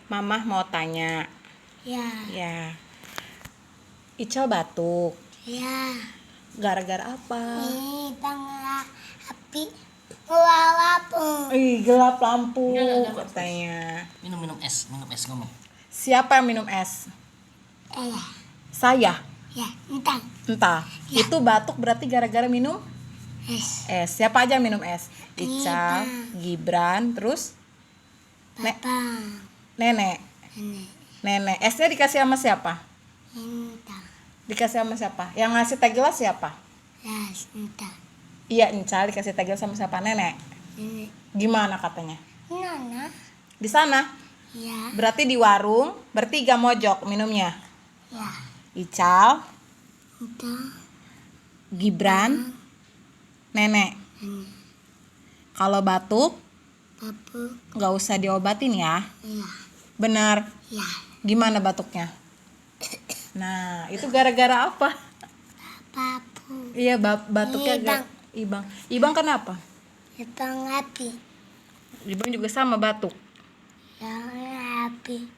Mama mau tanya. Ya. Ya. Ical batuk. Ya. Gara-gara apa? Ini tanggal api lampu. Ih, gelap lampu Enggak. katanya. Minum es ngomong. Siapa yang minum es? Ya. Saya. Ya. Entah. Entah. Ya. Itu batuk berarti gara-gara minum Es. es. Siapa aja yang minum es? Ical, Ibang. Gibran, terus Papa. Nenek. Ini. Nenek. Esnya dikasih sama siapa? Entah. Dikasih sama siapa? Yang ngasih teh gelas siapa? Ya. Entah. Iya, Ical dikasih teh gelas sama siapa? Nenek. Ini. Gimana katanya? Nana. Di sana. Ya. Berarti di warung bertiga mojok minumnya. Ya. Ical, Entah. Gibran, Nenek. Ini. Kalau batuk Papu. nggak usah diobatin ya. Ya. Benar. Ya. Gimana batuknya? Nah, itu gara-gara apa? Papu. Iya, batuknya Ibang. Ibang. Ibang kenapa? Ibang api. Ibang juga sama batuk. Ya. Api.